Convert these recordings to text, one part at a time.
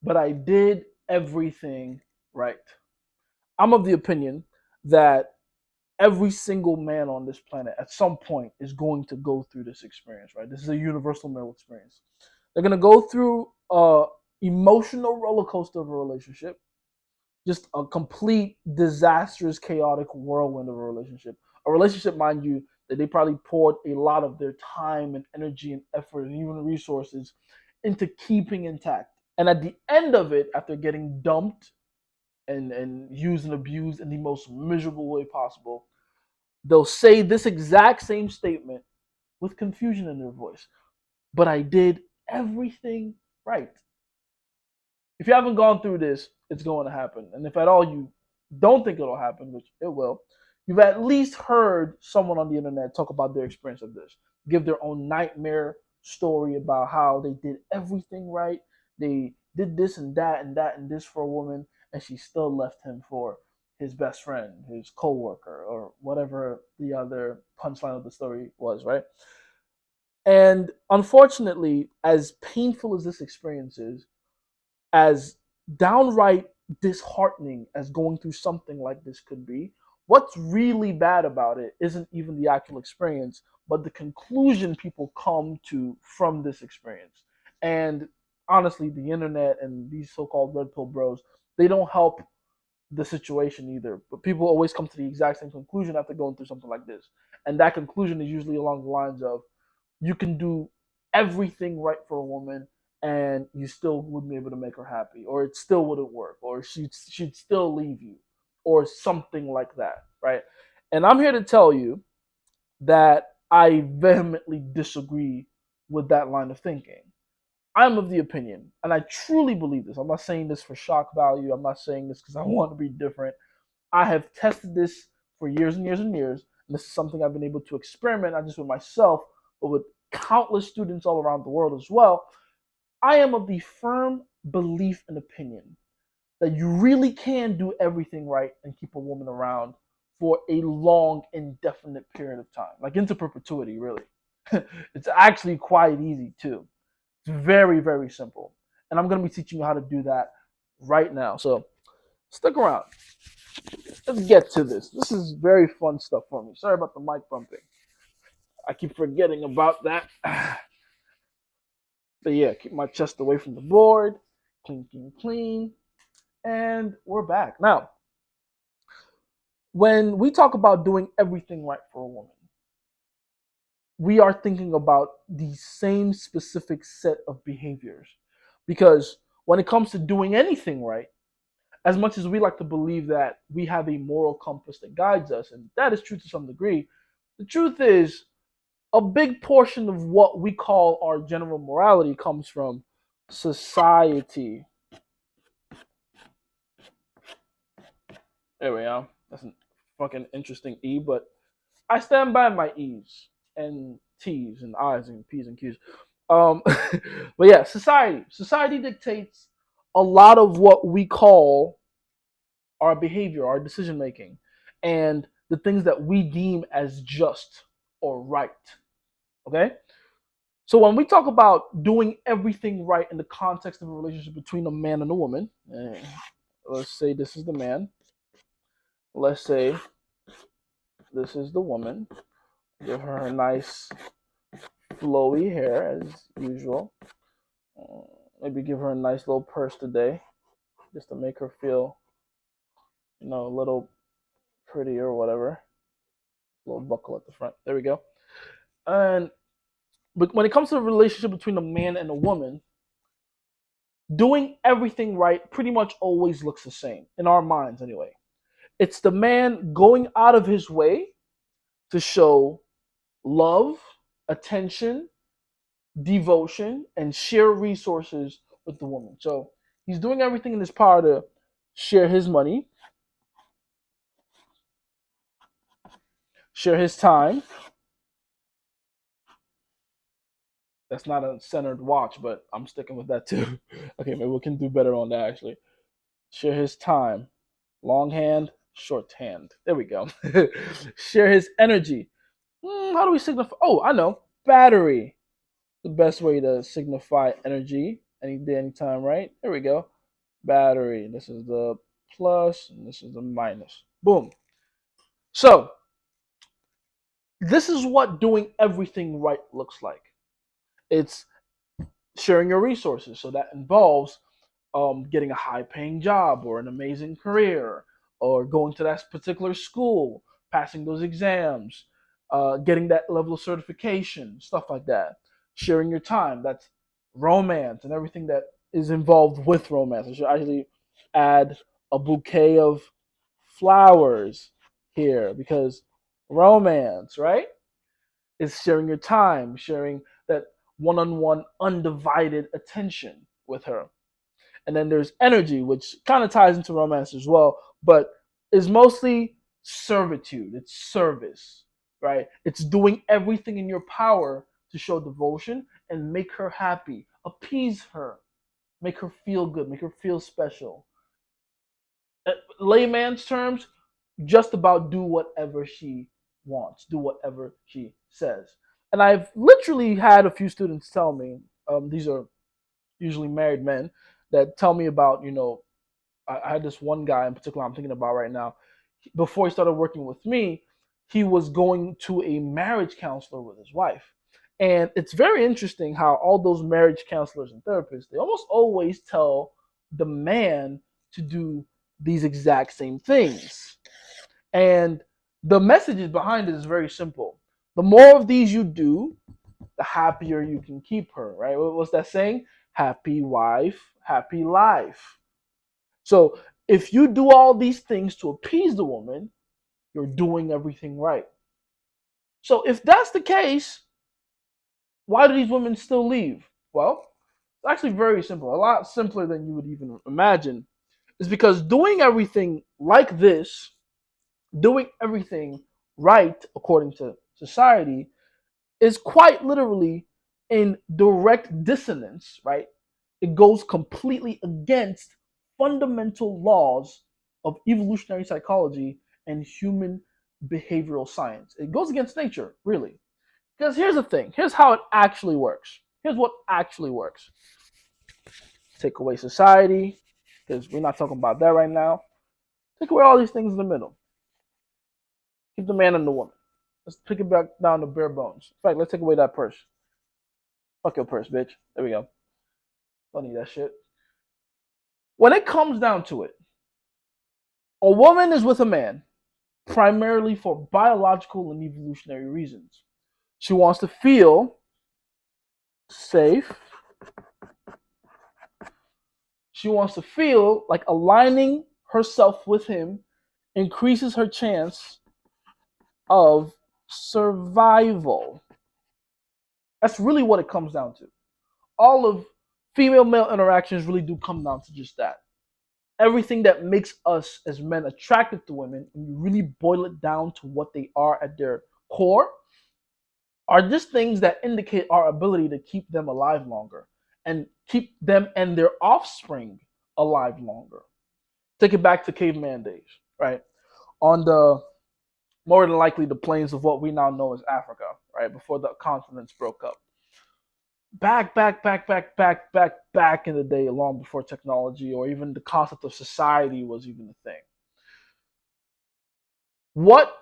but I did everything right. I'm of the opinion that every single man on this planet at some point is going to go through this experience, right? This is a universal male experience. They're going to go through a emotional roller coaster of a relationship, just a complete disastrous, chaotic whirlwind of a relationship. A relationship, mind you, that they probably poured a lot of their time and energy and effort and even resources into keeping intact. And at the end of it, after getting dumped and used and abused in the most miserable way possible, they'll say this exact same statement with confusion in their voice. But I did everything right. If you haven't gone through this, it's going to happen. And if at all you don't think it'll happen, which it will, you've at least heard someone on the internet talk about their experience of this, give their own nightmare story about how they did everything right. They did this and that and that and this for a woman, and she still left him for his best friend, his coworker, or whatever the other punchline of the story was, right? And unfortunately, as painful as this experience is, as downright disheartening as going through something like this could be, what's really bad about it isn't even the actual experience, but the conclusion people come to from this experience. And honestly, the internet and these so-called red pill bros, they don't help the situation either. But people always come to the exact same conclusion after going through something like this. And that conclusion is usually along the lines of you can do everything right for a woman and you still wouldn't be able to make her happy, or it still wouldn't work, or she'd still leave you, or something like that, right? And I'm here to tell you that I vehemently disagree with that line of thinking. I'm of the opinion, and I truly believe this. I'm not saying this for shock value. I'm not saying this because I want to be different. I have tested this for years and years and years, and this is something I've been able to experiment not just with myself, but with countless students all around the world as well. I am of the firm belief and opinion that you really can do everything right and keep a woman around for a long, indefinite period of time, like into perpetuity, really. It's actually quite easy too. It's very, very simple. And I'm going to be teaching you how to do that right now. So stick around. Let's get to this. This is very fun stuff for me. Sorry about the mic bumping. I keep forgetting about that. But yeah, keep my chest away from the board. Clean, clean, clean. And we're back. Now, when we talk about doing everything right for a woman, we are thinking about the same specific set of behaviors. Because when it comes to doing anything right, as much as we like to believe that we have a moral compass that guides us, and that is true to some degree, the truth is a big portion of what we call our general morality comes from society. There we are. That's a fucking interesting E, but I stand by my E's and T's and I's and P's and Q's. But yeah, society. Society dictates a lot of what we call our behavior, our decision making, and the things that we deem as just or right. Okay? So when we talk about doing everything right in the context of a relationship between a man and a woman, let's say this is the man. Let's say this is the woman. Give her a nice flowy hair as usual. Maybe give her a nice little purse today, just to make her feel, a little pretty or whatever. A little buckle at the front. There we go. And but when it comes to the relationship between a man and a woman, doing everything right pretty much always looks the same in our minds, anyway. It's the man going out of his way to show love, attention, devotion, and share resources with the woman. So he's doing everything in his power to share his money, share his time. That's not a centered watch, but I'm sticking with that too. Okay, maybe we can do better on that actually. Share his time. Long hand, short hand. There we go. Share his energy. How do we signify? Oh, I know. Battery. The best way to signify energy Any day, anytime, right? There we go. Battery. This is the plus, and this is the minus. Boom. So this is what doing everything right looks like. It's sharing your resources. So that involves getting a high paying job or an amazing career or going to that particular school, passing those exams, getting that level of certification, stuff like that. Sharing your time. That's romance and everything that is involved with romance. I should actually add a bouquet of flowers here because romance, right? Is sharing your time, sharing that one on one undivided attention with her. And then there's energy, which kind of ties into romance as well, but is mostly servitude. It's service, right? It's doing everything in your power to show devotion and make her happy, appease her, make her feel good, make her feel special. Layman's terms, just about do whatever she wants, do whatever she says. And I've literally had a few students tell me, these are usually married men, that tell me about, I had this one guy in particular I'm thinking about right now. Before he started working with me, he was going to a marriage counselor with his wife. And it's very interesting how all those marriage counselors and therapists, they almost always tell the man to do these exact same things. And the messages behind it is very simple. The more of these you do, the happier you can keep her, right? What's that saying? Happy wife, happy life. So if you do all these things to appease the woman, you're doing everything right. So if that's the case, why do these women still leave? Well, it's actually very simple, a lot simpler than you would even imagine. It's because doing everything like this, doing everything right according to society, is quite literally in direct dissonance, right? It goes completely against fundamental laws of evolutionary psychology and human behavioral science. It goes against nature, really. Because here's the thing, here's how it actually works. Here's what actually works. Take away society, because we're not talking about that right now. Take away all these things in the middle. Keep the man and the woman. Let's pick it back down to bare bones. In fact, let's take away that purse. Fuck your purse, bitch. There we go. Don't need that shit. When it comes down to it, a woman is with a man primarily for biological and evolutionary reasons. She wants to feel safe. She wants to feel like aligning herself with him increases her chance of survival. That's really what it comes down to. All of female male interactions really do come down to just that. Everything that makes us as men attractive to women, and you really boil it down to what they are at their core, are just things that indicate our ability to keep them alive longer and keep them and their offspring alive longer. Take it back to caveman days, right? On the more than likely the plains of what we now know as Africa, right? Before the continents broke up. Back in the day, long before technology or even the concept of society was even a thing. What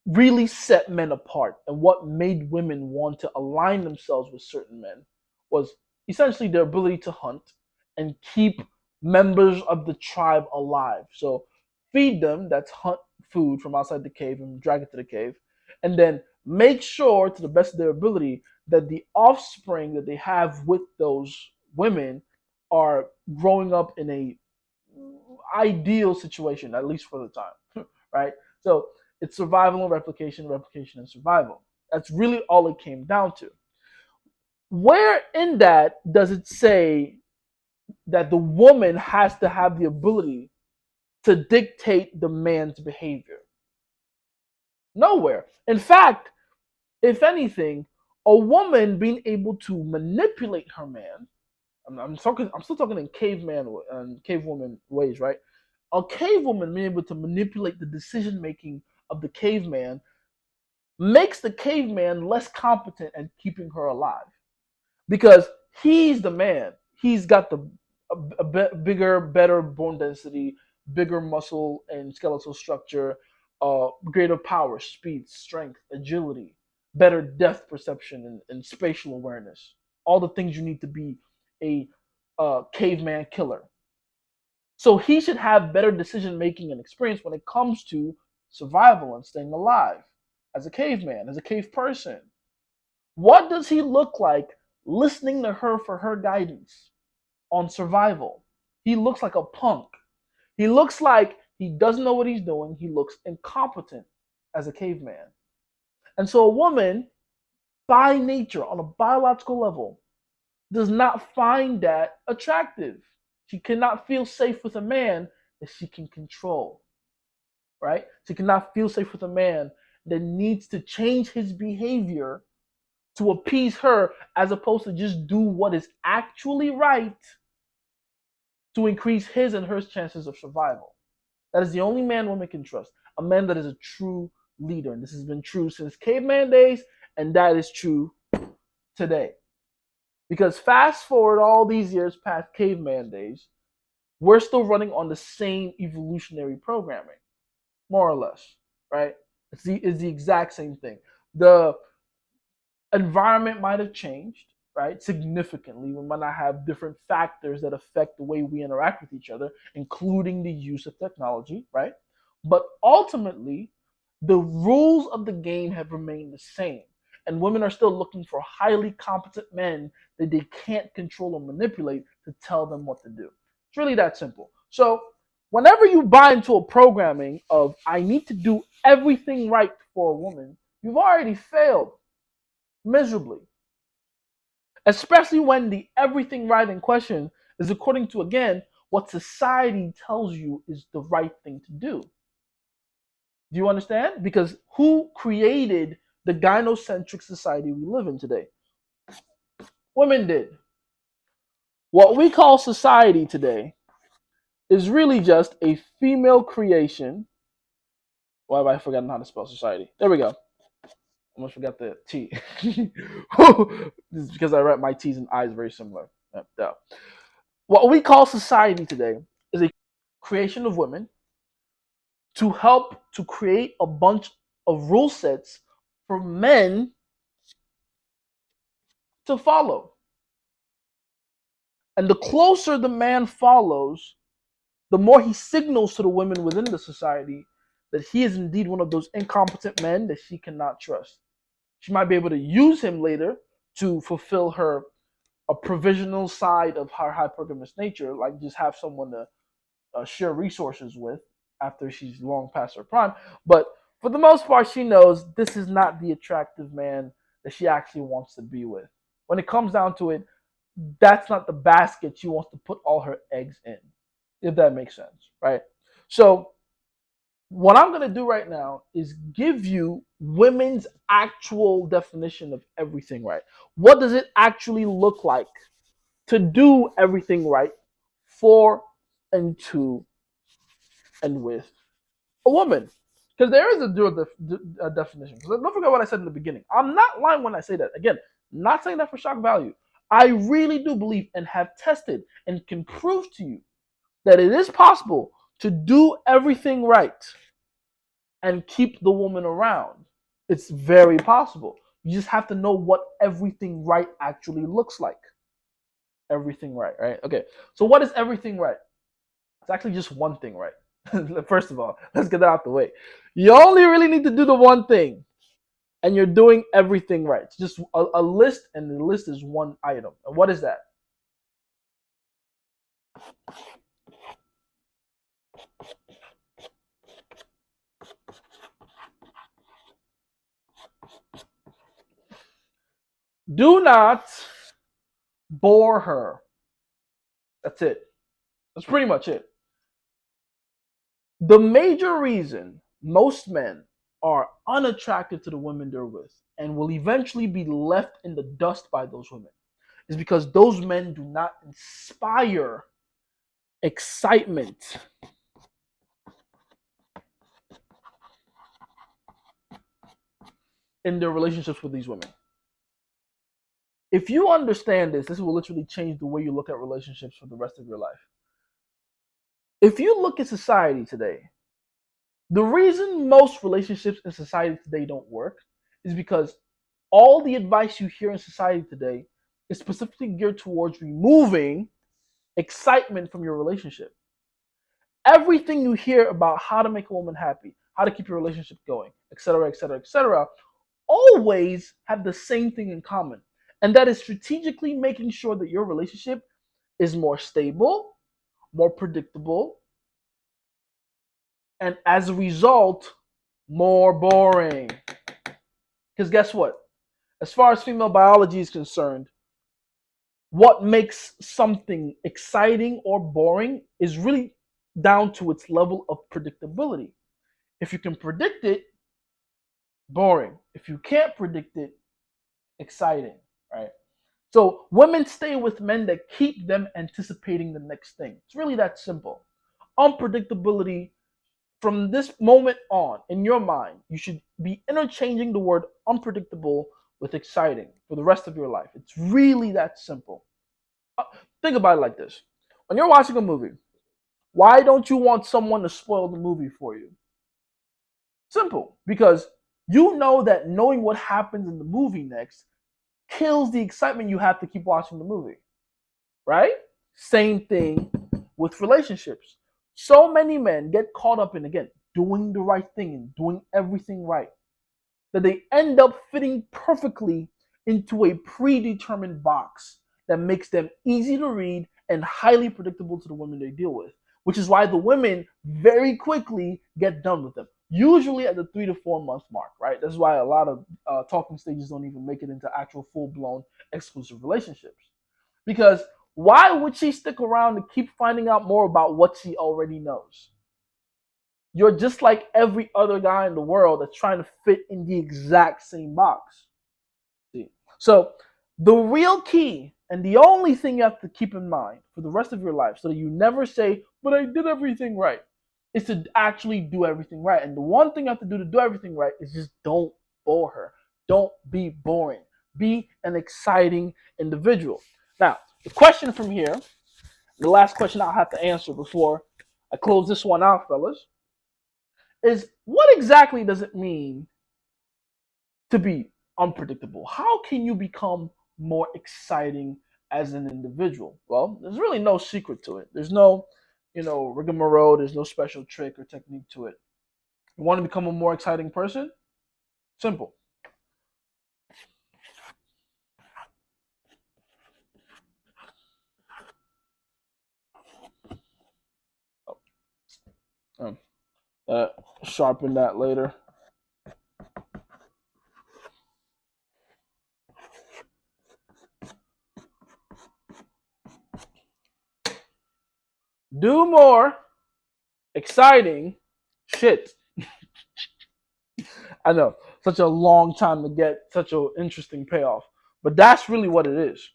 really set men apart and what made women want to align themselves with certain men was essentially their ability to hunt and keep members of the tribe alive. So feed them, that's hunt food from outside the cave and drag it to the cave, and then make sure to the best of their ability that the offspring that they have with those women are growing up in a ideal situation, at least for the time, right? So it's survival and replication, replication and survival. That's really all it came down to. Where in that does it say that the woman has to have the ability to dictate the man's behavior? Nowhere. In fact, if anything, a woman being able to manipulate her man, I'm still talking in caveman and cavewoman ways, right? A cavewoman being able to manipulate the decision making of the caveman makes the caveman less competent at keeping her alive because he's the man. he's got bigger, better bone density, bigger muscle and skeletal structure, greater power, speed, strength, agility, better depth perception and spatial awareness. All the things you need to be a caveman killer. So he should have better decision making and experience when it comes to survival and staying alive as a caveman, as a cave person. What does he look like listening to her for her guidance on survival? He looks like a punk. He looks like he doesn't know what he's doing. He looks incompetent as a caveman. And so a woman, by nature, on a biological level, does not find that attractive. She cannot feel safe with a man that she can control, right? She cannot feel safe with a man that needs to change his behavior to appease her as opposed to just do what is actually right to increase his and her chances of survival. That is the only man women can trust. A man that is a true leader. And this has been true since caveman days, and that is true today. Because fast forward all these years past caveman days, we're still running on the same evolutionary programming, more or less, right? It's the exact same thing. The environment might have changed, right, significantly. We might not have different factors that affect the way we interact with each other, including the use of technology, right? But ultimately, the rules of the game have remained the same. And women are still looking for highly competent men that they can't control or manipulate to tell them what to do. It's really that simple. So, whenever you buy into a programming of, I need to do everything right for a woman, you've already failed miserably, especially when the everything right in question is according to, again, what society tells you is the right thing to do. Do you understand? Because who created the gynocentric society we live in today? Women did. What we call society today is really just a female creation. Why have I forgotten how to spell society? There we go. Almost forgot the T. This is because I write my T's and I's very similar. Yeah. What we call society today is a creation of women to help to create a bunch of rule sets for men to follow. And the closer the man follows, the more he signals to the women within the society that he is indeed one of those incompetent men that she cannot trust. She might be able to use him later to fulfill her a provisional side of her hypergamous nature, like just have someone to share resources with after she's long past her prime. But for the most part, she knows this is not the attractive man that she actually wants to be with. When it comes down to it, that's not the basket she wants to put all her eggs in, if that makes sense, right? So, what I'm going to do right now is give you women's actual definition of everything right. What does it actually look like to do everything right for and to and with a woman? Because there is a definition. Because don't forget what I said in the beginning. I'm not lying when I say that. Again, not saying that for shock value. I really do believe and have tested and can prove to you that it is possible to do everything right and keep the woman around. It's very possible. You just have to know what everything right actually looks like. Everything right, right? Okay. So what is everything right? It's actually just one thing right. First of all, let's get that out the way. You only really need to do the one thing, and you're doing everything right. It's just a list, and the list is one item. And what is that? Do not bore her. That's it. That's pretty much it. The major reason most men are unattracted to the women they're with and will eventually be left in the dust by those women is because those men do not inspire excitement in their relationships with these women. If you understand this, this will literally change the way you look at relationships for the rest of your life. If you look at society today, the reason most relationships in society today don't work is because all the advice you hear in society today is specifically geared towards removing excitement from your relationship. Everything you hear about how to make a woman happy, how to keep your relationship going, etc., etc., etc., always have the same thing in common. And that is strategically making sure that your relationship is more stable, more predictable, and as a result, more boring. Because guess what? As far as female biology is concerned, what makes something exciting or boring is really down to its level of predictability. If you can predict it, boring. If you can't predict it, exciting, right? So women stay with men that keep them anticipating the next thing. It's really that simple. Unpredictability from this moment on in your mind, you should be interchanging the word unpredictable with exciting for the rest of your life. It's really that simple. Uh, Think about it like this. When you're watching a movie, why don't you want someone to spoil the movie for you? Simple. Because you know that knowing what happens in the movie next kills the excitement you have to keep watching the movie, right? Same thing with relationships. So many men get caught up in, again, doing the right thing and doing everything right, that they end up fitting perfectly into a predetermined box that makes them easy to read and highly predictable to the women they deal with, which is why the women very quickly get done with them. Usually at the 3 to 4 month mark, right? That's why a lot of talking stages don't even make it into actual full blown exclusive relationships. Because why would she stick around to keep finding out more about what she already knows? You're just like every other guy in the world that's trying to fit in the exact same box. See? So the real key and the only thing you have to keep in mind for the rest of your life so that you never say, but I did everything right, is to actually do everything right. And the one thing you have to do everything right is just don't bore her. Don't be boring. Be an exciting individual. Now, the question from here, the last question I'll have to answer before I close this one out, fellas, is what exactly does it mean to be unpredictable? How can you become more exciting as an individual? Well, there's really no secret to it. There's no, rigmarole. There's no special trick or technique to it. You want to become a more exciting person? Simple. Um, Sharpen that later. Do more exciting shit. I know, such a long time to get such an interesting payoff, but that's really what it is.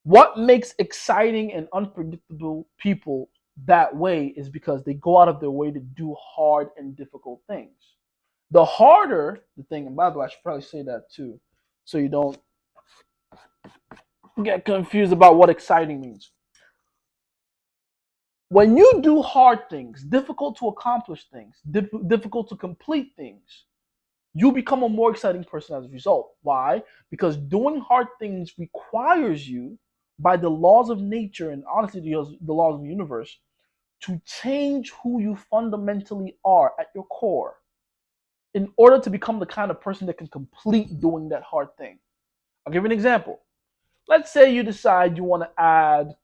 What makes exciting and unpredictable people that way is because they go out of their way to do hard and difficult things. The harder the thing, and by the way, I should probably say that too, so you don't get confused about what exciting means. When you do hard things, difficult to accomplish things, difficult to complete things, you become a more exciting person as a result. Why? Because doing hard things requires you, by the laws of nature and honestly the laws of the universe, to change who you fundamentally are at your core in order to become the kind of person that can complete doing that hard thing. I'll give you an example. Let's say you decide you want to add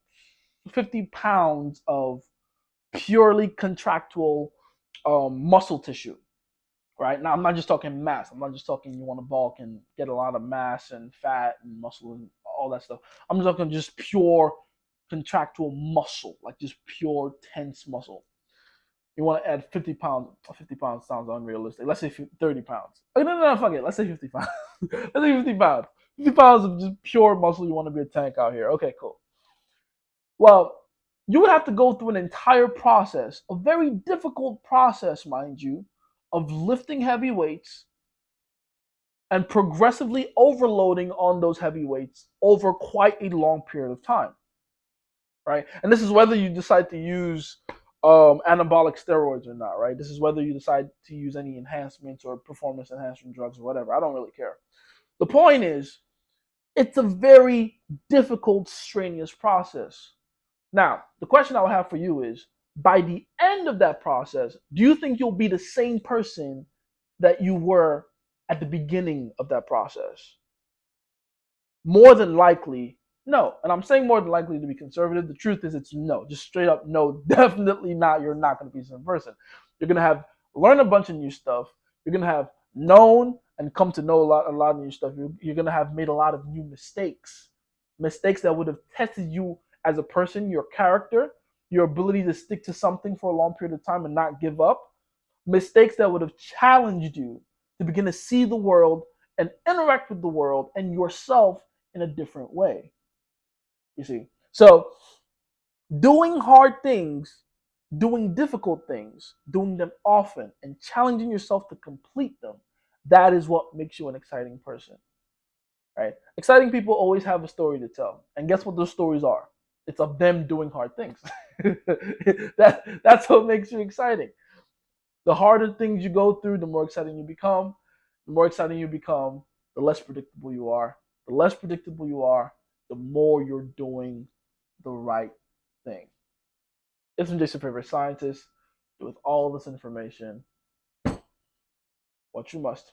50 pounds of purely contractual muscle tissue, right? Now, I'm not just talking mass. I'm not just talking you want to bulk and get a lot of mass and fat and muscle and all that stuff. I'm talking just pure contractual muscle, like just pure tense muscle. You want to add 50 pounds. 50 pounds sounds unrealistic. Let's say 30 pounds. Oh, no, fuck it. Let's say 50 pounds. Let's say 50 pounds. 50 pounds of just pure muscle. You want to be a tank out here. Okay, cool. Well, you would have to go through an entire process, a very difficult process, mind you, of lifting heavy weights, and progressively overloading on those heavy weights over quite a long period of time, right? And this is whether you decide to use anabolic steroids or not, right? This is whether you decide to use any enhancements or performance enhancing drugs or whatever. I don't really care. The point is, it's a very difficult, strenuous process. Now, the question I'll have for you is, by the end of that process, do you think you'll be the same person that you were at the beginning of that process? More than likely, no. And I'm saying more than likely to be conservative. The truth is, it's no. Just straight up no. Definitely not. You're not going to be the same person. You're going to have learned a bunch of new stuff. You're going to have known and come to know a lot of new stuff. You're going to have made a lot of new mistakes that would have tested you as a person, your character, your ability to stick to something for a long period of time and not give up. Mistakes that would have challenged you to begin to see the world and interact with the world and yourself in a different way. You see? So, doing hard things, doing difficult things, doing them often, and challenging yourself to complete them, that is what makes you an exciting person. Right? Exciting people always have a story to tell. And guess what those stories are? It's of them doing hard things. That's what makes you exciting. The harder things you go through, the more exciting you become. The more exciting you become, the less predictable you are. The less predictable you are, the more you're doing the right thing. It's from Jason Favorite Scientist. With all this information, what you must.